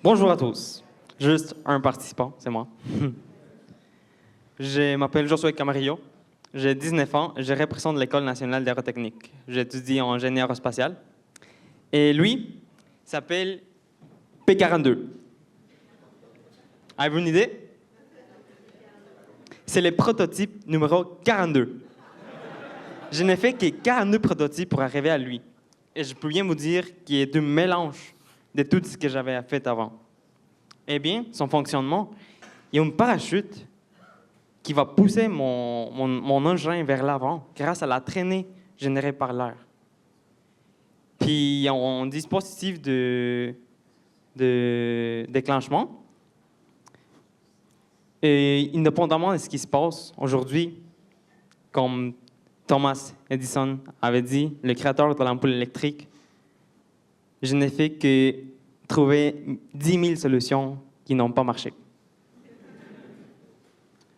Bonjour à tous. Juste un participant, c'est moi. Je m'appelle Josué Camarillo. J'ai 19 ans et je représente l'École nationale d'aérotechnique. J'étudie en génie aérospatial. Et lui s'appelle P42. Avez-vous une idée? C'est le prototype numéro 42. Je n'ai fait que 42 prototypes pour arriver à lui. Et je peux bien vous dire qu'il est un mélange de tout ce que j'avais fait avant. Eh bien, son fonctionnement, il y a une parachute qui va pousser mon engin vers l'avant grâce à la traînée générée par l'air. Puis, il y a un dispositif de déclenchement. Et indépendamment de ce qui se passe aujourd'hui, comme Thomas Edison avait dit, le créateur de l'ampoule électrique, je n'ai fait que trouver 10 000 solutions qui n'ont pas marché.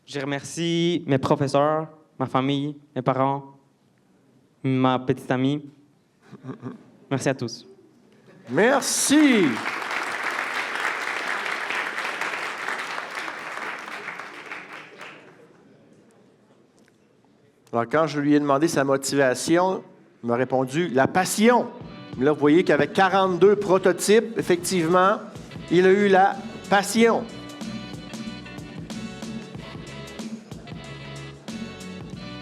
Je remercie mes professeurs, ma famille, mes parents, ma petite amie. Merci à tous. Merci. Alors, quand je lui ai demandé sa motivation, il m'a répondu « la passion ». Là, vous voyez qu'avec 42 prototypes, effectivement, il a eu la passion.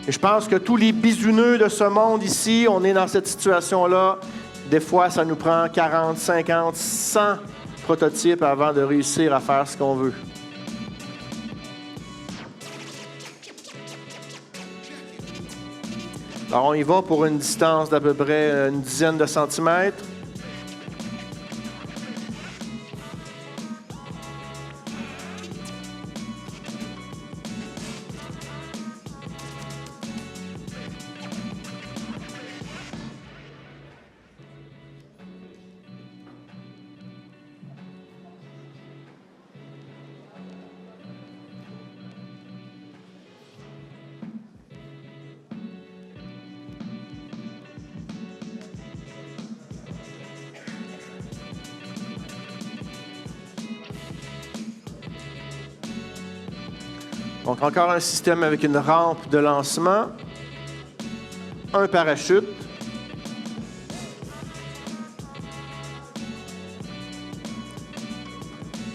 Et je pense que tous les bisouneux de ce monde ici, on est dans cette situation-là. Des fois, ça nous prend 40, 50, 100 prototypes avant de réussir à faire ce qu'on veut. Alors, on y va pour une distance d'à peu près une dizaine de centimètres. Donc, encore un système avec une rampe de lancement, un parachute,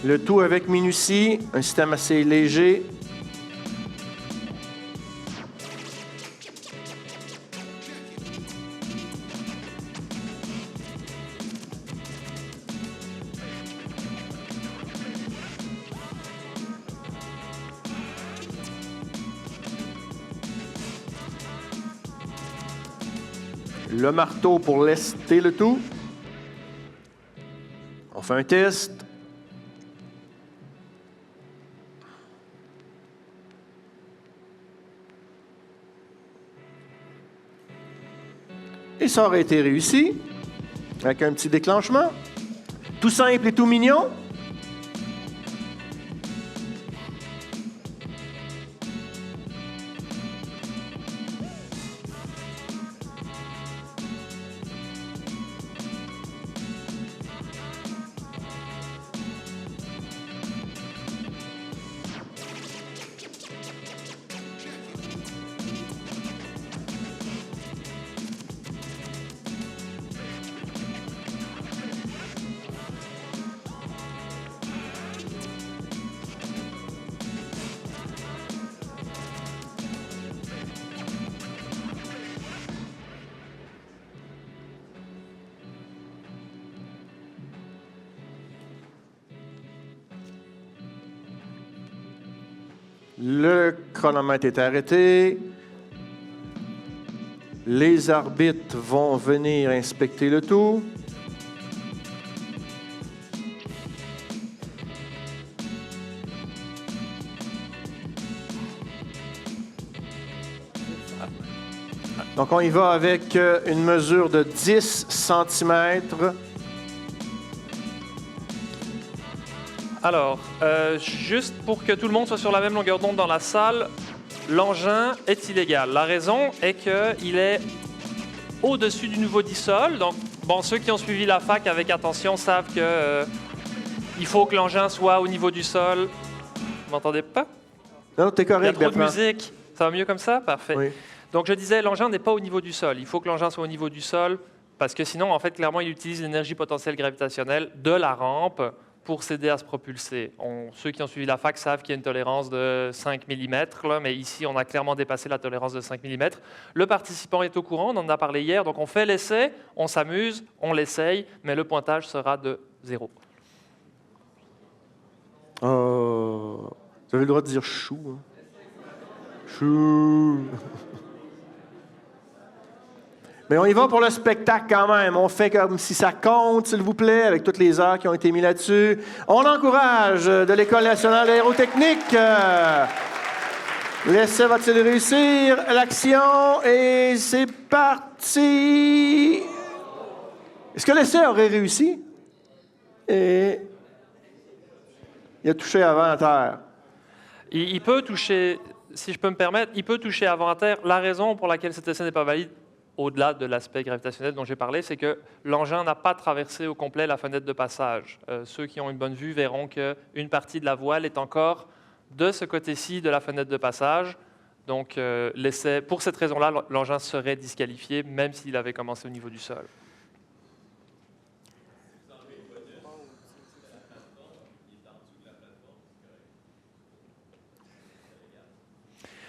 le tout avec minutie, un système assez léger. Le marteau pour lester le tout. On fait un test. Et ça aurait été réussi avec un petit déclenchement. Tout simple et tout mignon. Le chronomètre est arrêté. Les arbitres vont venir inspecter le tout. Donc, on y va avec une mesure de 10 cm. Alors, juste pour que tout le monde soit sur la même longueur d'onde dans la salle, l'engin est illégal. La raison est qu'il est au-dessus du niveau du sol. Donc, bon, ceux qui ont suivi la fac avec attention savent que Il faut que l'engin soit au niveau du sol. Vous m'entendez pas? Non, t'es Il y a correct, trop de Bertrand. musique. Ça va mieux comme ça? Parfait. Oui. Donc je disais, l'engin n'est pas au niveau du sol. Il faut que l'engin soit au niveau du sol parce que sinon, en fait, clairement, il utilise l'énergie potentielle gravitationnelle de la rampe pour s'aider à se propulser. Ceux qui ont suivi la fac savent qu'il y a une tolérance de 5 mm, là, mais ici, on a clairement dépassé la tolérance de 5 mm. Le participant est au courant, on en a parlé hier, donc on fait l'essai, on s'amuse, on l'essaye, mais le pointage sera de 0. Vous avez le droit de dire chou. Hein? Chou. Mais on y va pour le spectacle quand même. On fait comme si ça compte, s'il vous plaît, avec toutes les heures qui ont été mises là-dessus. On encourage de l'École nationale d'aérotechnique. L'essai va-t-il réussir? L'action, et c'est parti! Est-ce que l'essai aurait réussi? Et il a touché avant à terre. Il peut toucher, si je peux me permettre, il peut toucher avant à terre. La raison pour laquelle cet essai n'est pas valide, au-delà de l'aspect gravitationnel dont j'ai parlé, c'est que l'engin n'a pas traversé au complet la fenêtre de passage. Ceux qui ont une bonne vue verront qu'une partie de la voile est encore de ce côté-ci de la fenêtre de passage. Donc, l'essai, pour cette raison-là, l'engin serait disqualifié, même s'il avait commencé au niveau du sol.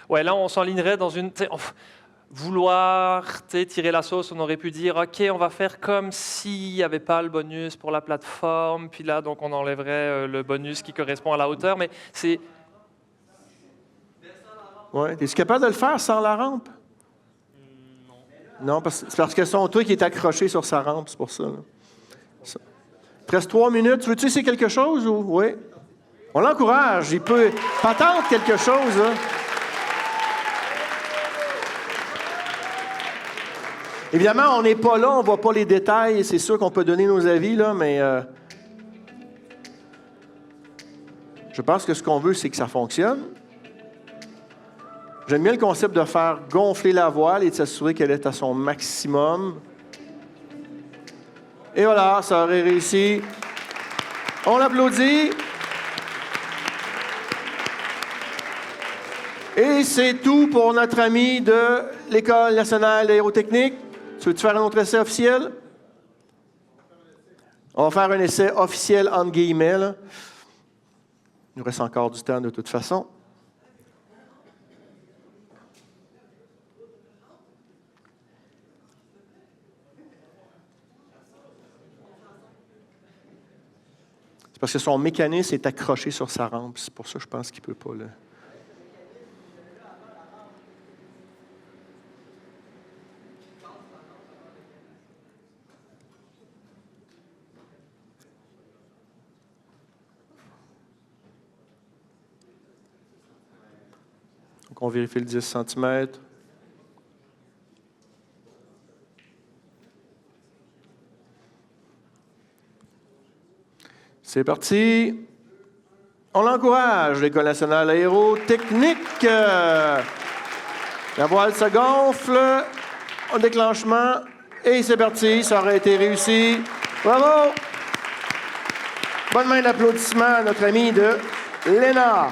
Ouais, là, on s'enlignerait dans une... Vouloir tirer la sauce, on aurait pu dire « OK, on va faire comme s'il n'y avait pas le bonus pour la plateforme, puis là, donc on enlèverait le bonus qui correspond à la hauteur. » Mais c'est... Ouais. Es-tu capable de le faire sans la rampe? Non. Non, c'est parce que son truc est accroché sur sa rampe, c'est pour ça. Ça. Presque 3 minutes. Tu veux-tu essayer quelque chose? Ou... Oui. On l'encourage. Il peut patente quelque chose. Hein? Évidemment, on n'est pas là, on ne voit pas les détails. C'est sûr qu'on peut donner nos avis, là, mais je pense que ce qu'on veut, c'est que ça fonctionne. J'aime bien le concept de faire gonfler la voile et de s'assurer qu'elle est à son maximum. Et voilà, ça aurait réussi. On l'applaudit. Et c'est tout pour notre ami de l'École nationale d'aérotechnique. Tu veux-tu faire un autre essai officiel? On va faire un essai officiel entre guillemets. Là. Il nous reste encore du temps de toute façon. C'est parce que son mécanisme est accroché sur sa rampe. C'est pour ça que je pense qu'il ne peut pas. Là. Donc, on vérifie le 10 cm. C'est parti. On l'encourage, l'École nationale aérotechnique. La voile se gonfle au déclenchement. Et c'est parti. Ça aurait été réussi. Bravo! Bonne main d'applaudissement à notre ami de l'ENA.